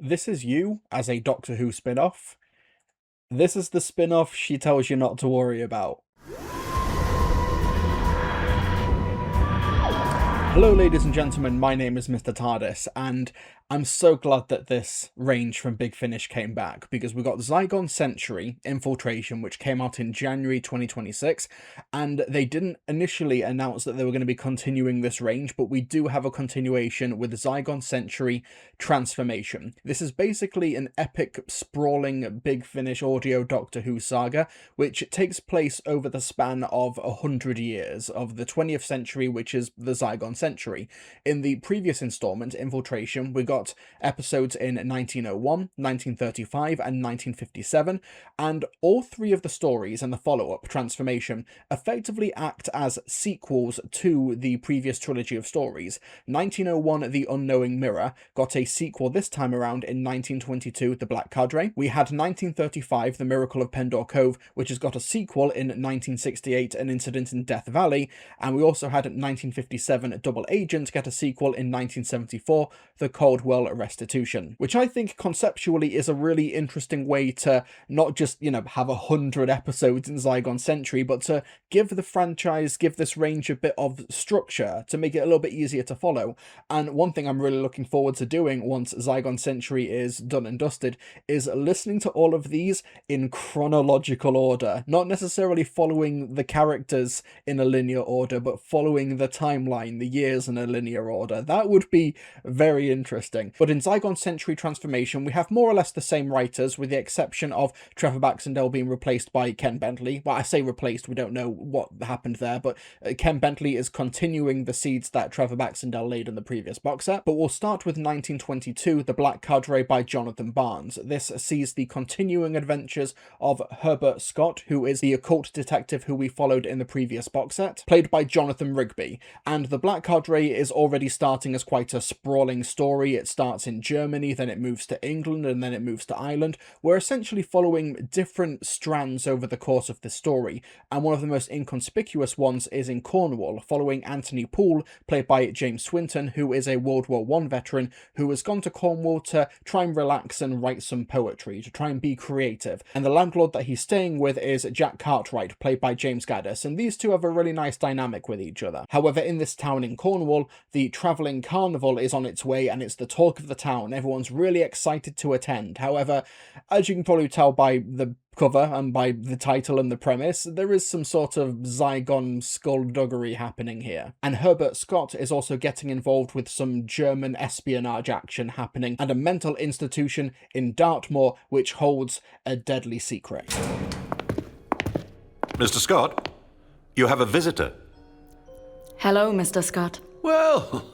This is you as a Doctor Who spin-off. This is the spin-off she tells you not to worry about. Hello ladies and gentlemen, my name is Mr. TARDIS, and I'm so glad that this range from Big Finish came back, because we got Zygon Century Infiltration, which came out in January 2026, and they didn't initially announce that they were going to be continuing this range, but we do have a continuation with Zygon Century Transformation. This is basically an epic, sprawling Big Finish audio Doctor Who saga, which takes place over the span of 100 years, of the 20th century, which is the Zygon Century. In the previous installment, Infiltration, we got episodes in 1901, 1935, and 1957, and all three of the stories and the follow-up, Transformation, effectively act as sequels to the previous trilogy of stories. 1901, The Unknowing Mirror, got a sequel this time around in 1922, The Black Cadre. We had 1935, The Miracle of Pendor Cove, which has got a sequel in 1968, An Incident in Death Valley, and we also had 1957, Double Agent get a sequel in 1974, The Coldwell Restitution, which I think conceptually is a really interesting way to not just, have 100 episodes in Zygon Century, but to give the franchise, give this range a bit of structure to make it a little bit easier to follow. And one thing I'm really looking forward to doing once Zygon Century is done and dusted is listening to all of these in chronological order, not necessarily following the characters in a linear order, but following the timeline, the years in a linear order. That would be very interesting. But in Zygon Century Transformation, we have more or less the same writers, with the exception of Trevor Baxendale being replaced by Ken Bentley. Well, I say replaced, we don't know what happened there, but Ken Bentley is continuing the seeds that Trevor Baxendale laid in the previous box set. But we'll start with 1922, The Black Cadre by Jonathan Barnes. This sees the continuing adventures of Herbert Scott, who is the occult detective who we followed in the previous box set, played by Jonathan Rigby. And The Black Cadre is already starting as quite a sprawling story. It starts in Germany, then it moves to England, and then it moves to Ireland. We're essentially following different strands over the course of this story, and one of the most inconspicuous ones is in Cornwall, following Anthony Poole, played by James Swinton, who is a World War I veteran who has gone to Cornwall to try and relax and write some poetry, to try and be creative. And the landlord that he's staying with is Jack Cartwright, played by James Gaddis, and these two have a really nice dynamic with each other. However, in this town in Cornwall, the travelling carnival is on its way, and it's the talk of the town. Everyone's really excited to attend. However, as you can probably tell by the cover and by the title and the premise, there is some sort of Zygon skullduggery happening here. And Herbert Scott is also getting involved with some German espionage action happening at a mental institution in Dartmoor which holds a deadly secret. Mr. Scott, you have a visitor. Hello, Mr. Scott. Well,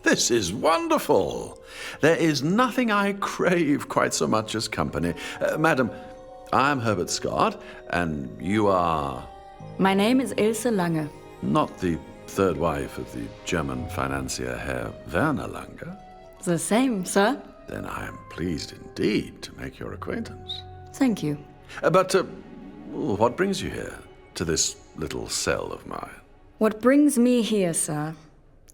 this is wonderful. There is nothing I crave quite so much as company. Madam, I'm Herbert Scott, and you are... My name is Ilse Lange. Not the third wife of the German financier Herr Werner Lange? The same, sir. Then I am pleased indeed to make your acquaintance. Thank you. But what brings you here, to this little cell of mine? What brings me here, sir,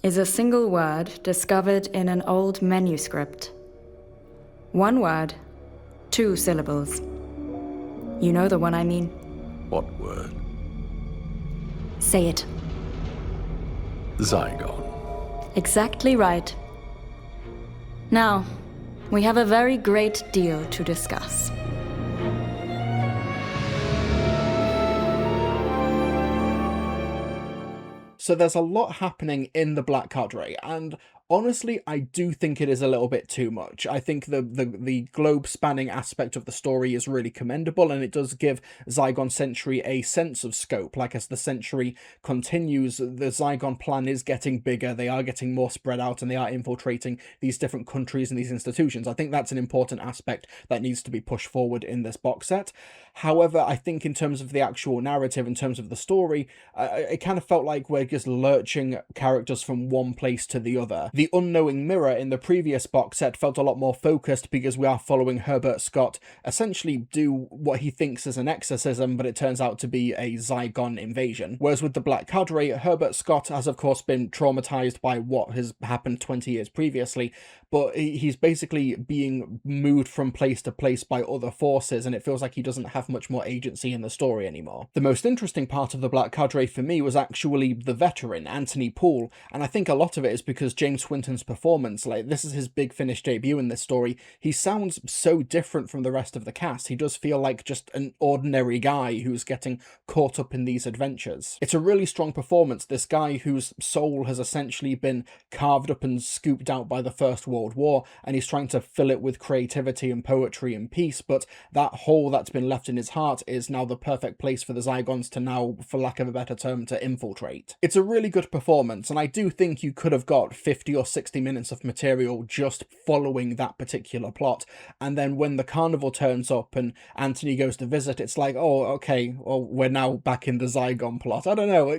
is a single word discovered in an old manuscript. One word, 2 syllables. You know the one I mean. What word? Say it. Zygon. Exactly right. Now, we have a very great deal to discuss. So there's a lot happening in the Black Cadre, and honestly, I do think it is a little bit too much. I think the globe-spanning aspect of the story is really commendable, and it does give Zygon Century a sense of scope. Like, as the century continues, the Zygon plan is getting bigger, they are getting more spread out, and they are infiltrating these different countries and these institutions. I think that's an important aspect that needs to be pushed forward in this box set. However, I think in terms of the actual narrative, in terms of the story, it kind of felt like we're just lurching characters from one place to the other. The The Unknowing Mirror in the previous box set felt a lot more focused because we are following Herbert Scott essentially do what he thinks is an exorcism, but it turns out to be a Zygon invasion. Whereas with the Black Cadre, Herbert Scott has of course been traumatized by what has happened 20 years previously, but he's basically being moved from place to place by other forces, and it feels like he doesn't have much more agency in the story anymore. The most interesting part of the Black Cadre for me was actually the veteran, Anthony Poole, and I think a lot of it is because James Swinton's performance, like this is his Big Finish debut in this story, he sounds so different from the rest of the cast. He does feel like just an ordinary guy who's getting caught up in these adventures. It's a really strong performance, this guy whose soul has essentially been carved up and scooped out by the First World War, and he's trying to fill it with creativity and poetry and peace, but that hole that's been left in his heart is now the perfect place for the Zygons to now, for lack of a better term, to infiltrate. It's a really good performance, and I do think you could have got 50 or 60 minutes of material just following that particular plot, and then when the carnival turns up and Anthony goes to visit, it's like, oh, okay, well, we're now back in the Zygon plot. I don't know,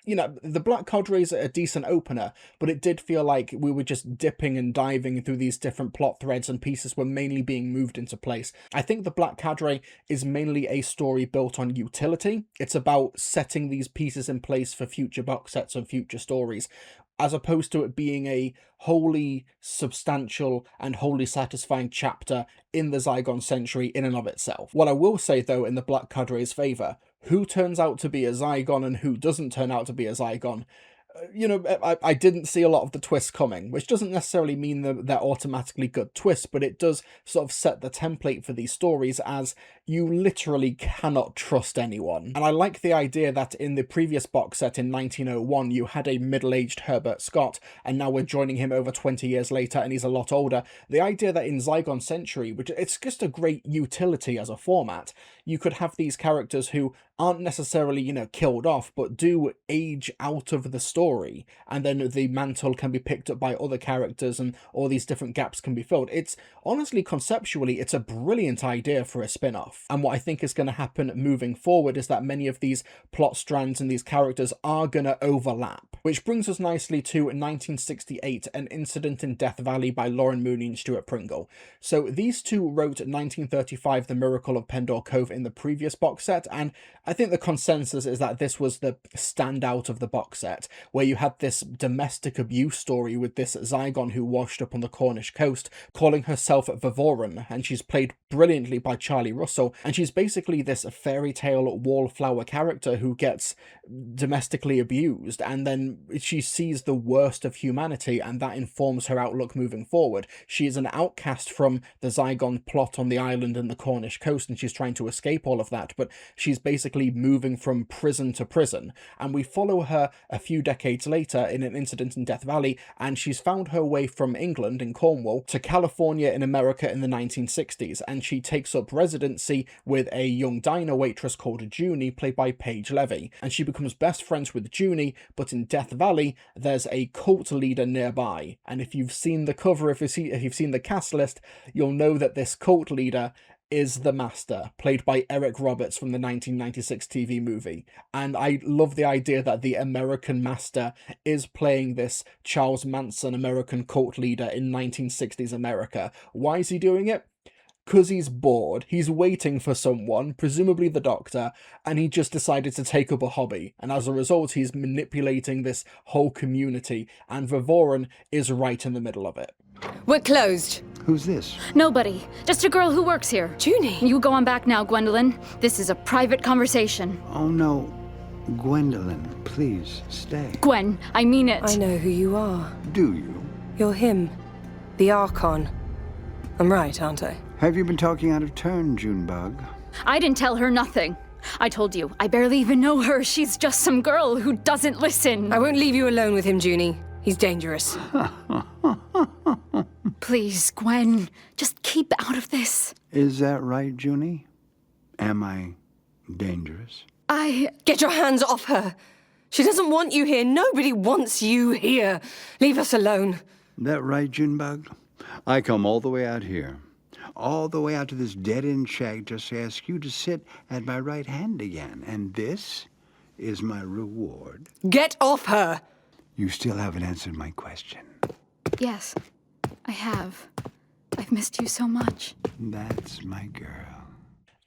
you know, the Black Cadre is a decent opener, but it did feel like we were just dipping and diving through these different plot threads and pieces were mainly being moved into place. I think the Black Cadre is mainly a story built on utility. It's about setting these pieces in place for future box sets and future stories, as opposed to it being a wholly substantial and wholly satisfying chapter in the Zygon Century in and of itself. What I will say, though, in the Black Cadre's favour, who turns out to be a Zygon and who doesn't turn out to be a Zygon, you know, I didn't see a lot of the twists coming, which doesn't necessarily mean that they're automatically good twists, but it does sort of set the template for these stories, as you literally cannot trust anyone. And I like the idea that in the previous box set in 1901, you had a middle-aged Herbert Scott, and now we're joining him over 20 years later, and he's a lot older. The idea that in Zygon Century, which it's just a great utility as a format, you could have these characters who aren't necessarily, you know, killed off, but do age out of the story, and then the mantle can be picked up by other characters and all these different gaps can be filled. It's honestly, conceptually, it's a brilliant idea for a spin-off. And what I think is going to happen moving forward is that many of these plot strands and these characters are going to overlap. Which brings us nicely to 1968, An Incident in Death Valley by Lauren Mooney and Stuart Pringle. So these two wrote 1935 The Miracle of Pendor Cove in the previous box set, and I think the consensus is that this was the standout of the box set, where you had this domestic abuse story with this Zygon who washed up on the Cornish coast, calling herself Vavoran, and she's played brilliantly by Charlie Russell, and she's basically this fairy tale wallflower character who gets domestically abused, and then she sees the worst of humanity, and that informs her outlook moving forward. She is an outcast from the Zygon plot on the island and the Cornish coast, and she's trying to escape all of that, but she's basically moving from prison to prison, and we follow her a few decades later in An Incident in Death Valley, and she's found her way from England in Cornwall to California in America in the 1960s, and she takes up residency with a young diner waitress called Junie, played by Paige Levy, and she becomes best friends with Junie, but in Death Valley there's a cult leader nearby, and if you've seen the cover, if you've seen the cast list, you'll know that this cult leader is the Master, played by Eric Roberts from the 1996 TV movie. And I love the idea that the American Master is playing this Charles Manson American cult leader in 1960s America. Why is he doing it? Because he's bored, he's waiting for someone, presumably the Doctor, and he just decided to take up a hobby, and as a result he's manipulating this whole community, and Vavoran is right in the middle of it. We're closed. Who's this? Nobody. Just a girl who works here. Junie. You go on back now, Gwendolyn. This is a private conversation. Oh, no. Gwendolyn, please, stay. Gwen, I mean it. I know who you are. Do you? You're him. The Archon. I'm right, aren't I? Have you been talking out of turn, Junebug? I didn't tell her nothing. I told you, I barely even know her. She's just some girl who doesn't listen. I won't leave you alone with him, Junie. He's dangerous. Please, Gwen, just keep out of this. Is that right, Junie? Am I dangerous? Get your hands off her. She doesn't want you here. Nobody wants you here. Leave us alone. That right, Junebug? I come all the way out here. All the way out to this dead-end shack just to ask you to sit at my right hand again. And this is my reward. Get off her. You still haven't answered my question. Yes, I have. I've missed you so much. That's my girl.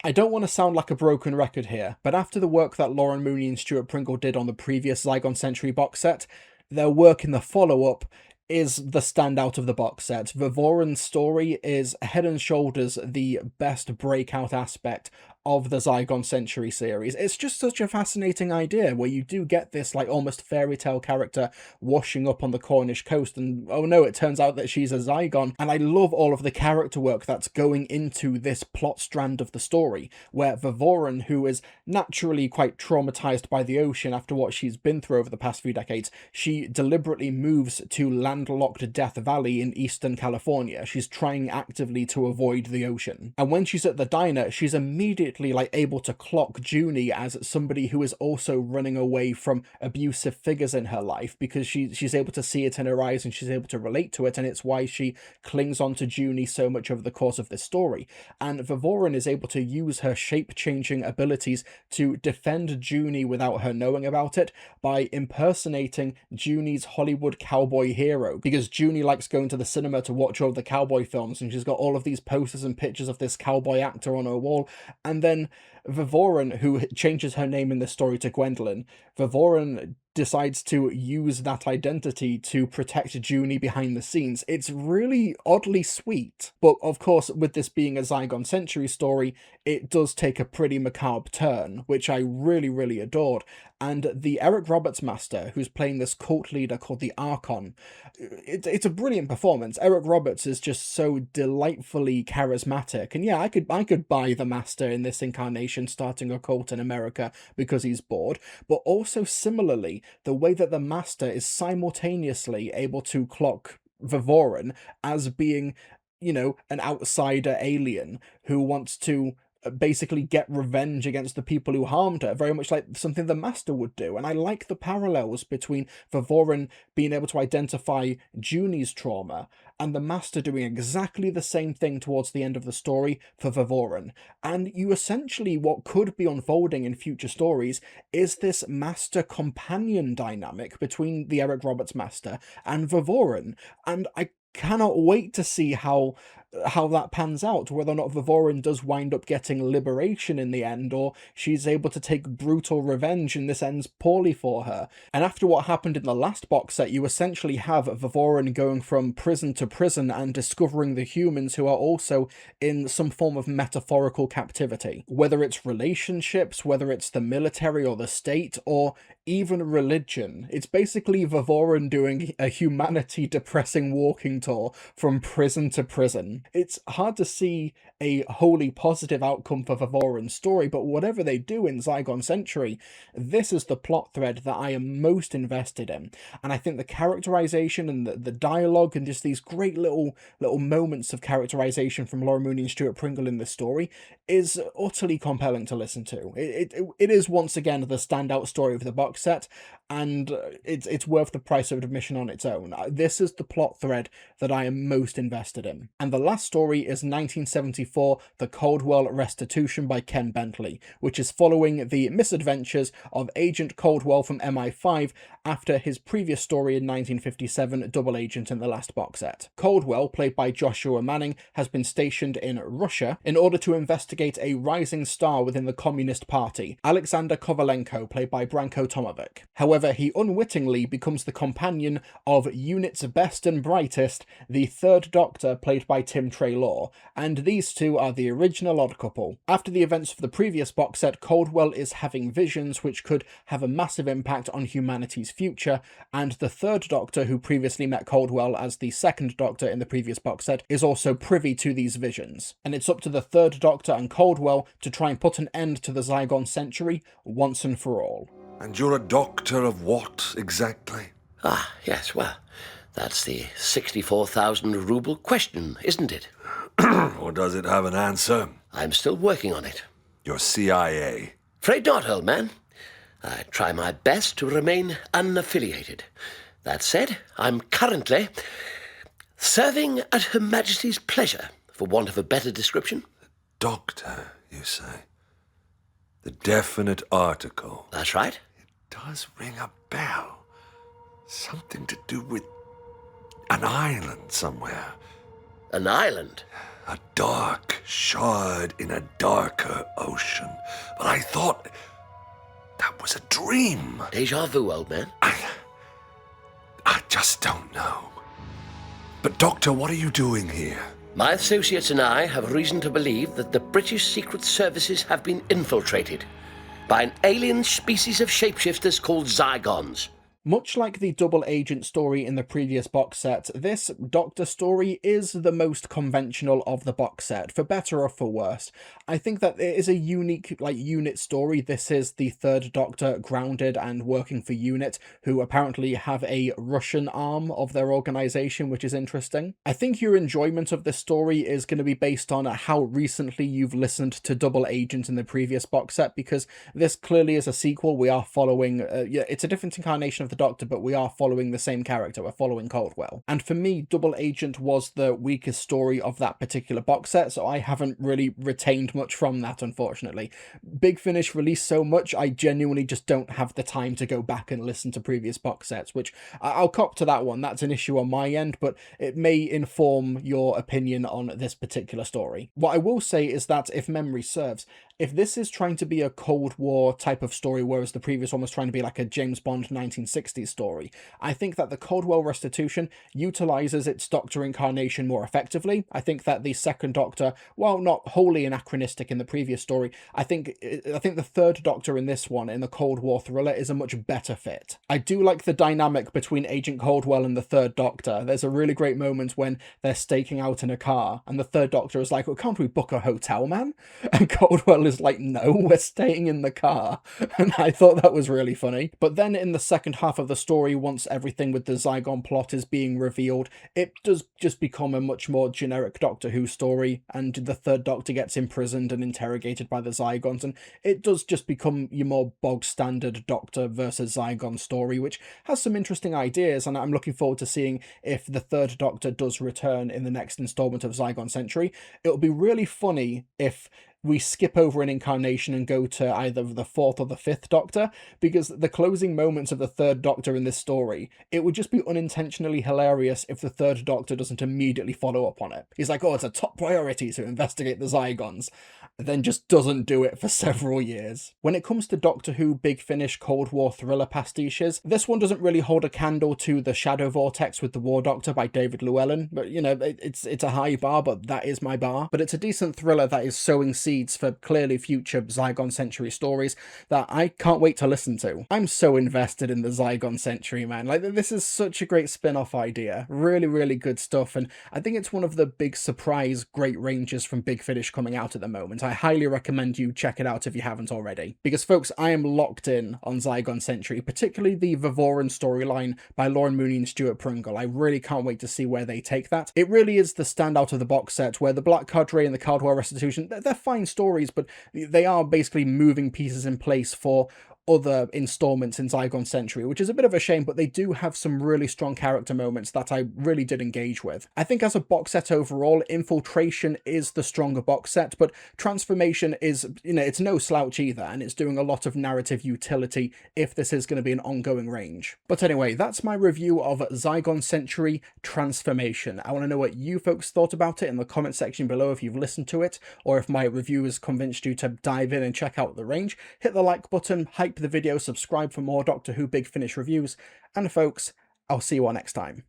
I don't want to sound like a broken record here, but after the work that Lauren Mooney and Stuart Pringle did on the previous Zygon Century box set, their work in the follow-up is the standout of the box set. Vivoran's story is head and shoulders the best breakout aspect of the Zygon Century series. It's just such a fascinating idea where you do get this like almost fairy tale character washing up on the Cornish coast, and oh no, it turns out that she's a Zygon. And I love all of the character work that's going into this plot strand of the story, where Vivoran, who is naturally quite traumatized by the ocean after what she's been through over the past few decades, she deliberately moves to landlocked Death Valley in eastern California. She's trying actively to avoid the ocean. And when she's at the diner, she's immediately like able to clock Junie as somebody who is also running away from abusive figures in her life, because she's able to see it in her eyes and she's able to relate to it, and it's why she clings on to Junie so much over the course of this story. And Vivoran is able to use her shape-changing abilities to defend Junie without her knowing about it by impersonating Junie's Hollywood cowboy hero, because Junie likes going to the cinema to watch all the cowboy films, and she's got all of these posters and pictures of this cowboy actor on her wall. And then Vivoran, who changes her name in the story to Gwendolyn, Vivoran decides to use that identity to protect Junie behind the scenes. It's really oddly sweet. But of course, with this being a Zygon Century story, it does take a pretty macabre turn, which I really, really adored. And the Eric Roberts master, who's playing this cult leader called the Archon, it's a brilliant performance. Eric Roberts is just so delightfully charismatic. And yeah, I could buy the master in this incarnation starting a cult in America because he's bored. But also similarly, the way that the master is simultaneously able to clock Vivoran as being, you know, an outsider alien who wants to basically get revenge against the people who harmed her, very much like something the master would do. And I like the parallels between Vivoran being able to identify Junie's trauma and the master doing exactly the same thing towards the end of the story for Vivoran. And you essentially, what could be unfolding in future stories is this master companion dynamic between the Eric Roberts master and Vivoran. And I cannot wait to see how that pans out, whether or not Vivoran does wind up getting liberation in the end, or she's able to take brutal revenge and this ends poorly for her. And after what happened in the last box set, you essentially have Vivoran going from prison to prison and discovering the humans who are also in some form of metaphorical captivity. Whether it's relationships, whether it's the military or the state, or even religion. It's basically Vivoran doing a humanity-depressing walking tour from prison to prison. It's hard to see a wholly positive outcome for Vivoran's story, but whatever they do in Zygon Century, this is the plot thread that I am most invested in. And I think the characterization and the dialogue and just these great little moments of characterization from Laura Mooney and Stuart Pringle in this story is utterly compelling to listen to. It is once again the standout story of the box set, and it's worth the price of admission on its own. This is the plot thread that I am most invested in. And the last story is 1974, The Coldwell Restitution by Ken Bentley, which is following the misadventures of Agent Coldwell from MI5 after his previous story in 1957, Double Agent in the last box set. Coldwell, played by Joshua Manning, has been stationed in Russia in order to investigate a rising star within the Communist Party, Alexander Kovalenko, played by Branko Tomovic. However, he unwittingly becomes the companion of Unit's best and brightest, the Third Doctor, played by Tim Treloar, and these two are the original odd couple. After the events of the previous box set, Coldwell is having visions which could have a massive impact on humanity's future, and the Third Doctor, who previously met Coldwell as the Second Doctor in the previous box set, is also privy to these visions. And it's up to the Third Doctor and Coldwell to try and put an end to the Zygon Century once and for all. And you're a doctor of what, exactly? Ah, yes, well, that's the 64,000 ruble question, isn't it? Or does it have an answer? I'm still working on it. You're CIA. Afraid not, old man. I try my best to remain unaffiliated. That said, I'm currently serving at Her Majesty's pleasure, for want of a better description. Doctor, you say? The definite article. That's right. It does ring a bell. Something to do with an island somewhere. An island? A dark shard in a darker ocean. But I thought that was a dream. Deja vu, old man. I just don't know. But Doctor, what are you doing here? My associates and I have reason to believe that the British Secret Services have been infiltrated by an alien species of shapeshifters called Zygons. Much like the double agent story in the previous box set, this Doctor story is the most conventional of the box set, for better or for worse. I think that it is a unique, unit story. This is the third Doctor grounded and working for UNIT, who apparently have a Russian arm of their organization, which is interesting. I think your enjoyment of this story is going to be based on how recently you've listened to Double Agent in the previous box set, because this clearly is a sequel. We are following, it's a different incarnation of the Doctor, but we are following the same character. We're following Caldwell. And for me, Double Agent was the weakest story of that particular box set, so I haven't really retained much from that, unfortunately. Big Finish released so much, I genuinely just don't have the time to go back and listen to previous box sets, which I'll cop to that one. That's an issue on my end, but it may inform your opinion on this particular story. What I will say is that, if memory serves, if this is trying to be a Cold War type of story, whereas the previous one was trying to be like a James Bond 1960s story, I think that the Caldwell Restitution utilizes its Doctor incarnation more effectively. I think that the second Doctor, while not wholly anachronistic in the previous story, I think the third Doctor in this one, in the Cold War thriller, is a much better fit. I do like the dynamic between Agent Caldwell and the third Doctor. There's a really great moment when they're staking out in a car, and the third Doctor is like, well, can't we book a hotel, man? And Caldwell is like, no, we're staying in the car. And I thought that was really funny. But then in the second half of the story, once everything with the Zygon plot is being revealed, it does just become a much more generic Doctor Who story, and the third Doctor gets imprisoned and interrogated by the Zygons, and it does just become your more bog standard Doctor versus Zygon story, which has some interesting ideas, and I'm looking forward to seeing if the third Doctor does return in the next installment of Zygon Century. It'll be really funny if we skip over an incarnation and go to either the fourth or the fifth Doctor, because the closing moments of the third Doctor in this story, it would just be unintentionally hilarious if the third Doctor doesn't immediately follow up on it. He's like, oh, it's a top priority to investigate the Zygons, then just doesn't do it for several years. When it comes to Doctor Who Big Finish Cold War thriller pastiches, this one doesn't really hold a candle to The Shadow Vortex with the War Doctor by David Llewellyn, but you know, it's a high bar, but that is my bar. But it's a decent thriller that is sowing seeds for clearly future Zygon Century stories that I can't wait to listen to. I'm so invested in the Zygon Century, man. Like, this is such a great spin-off idea. Really, really good stuff, and I think it's one of the big surprise great ranges from Big Finish coming out at the moment. I highly recommend you check it out if you haven't already. Because, folks, I am locked in on Zygon Century, particularly the Vivoran storyline by Lauren Mooney and Stuart Pringle. I really can't wait to see where they take that. It really is the standout of the box set, where the Black Cadre and the Caldwell Restitution, they're fine stories, but they are basically moving pieces in place for other installments in Zygon Century, which is a bit of a shame, but they do have some really strong character moments that I really did engage with. I think as a box set overall, Infiltration is the stronger box set, but Transformation is, you know, it's no slouch either, and it's doing a lot of narrative utility if this is going to be an ongoing range. But anyway, that's my review of Zygon Century Transformation. I want to know what you folks thought about it in the comment section below if you've listened to it, or if my review has convinced you to dive in and check out the range. Hit the like button, hype the video, subscribe for more Doctor Who Big Finish reviews, and folks, I'll see you all next time.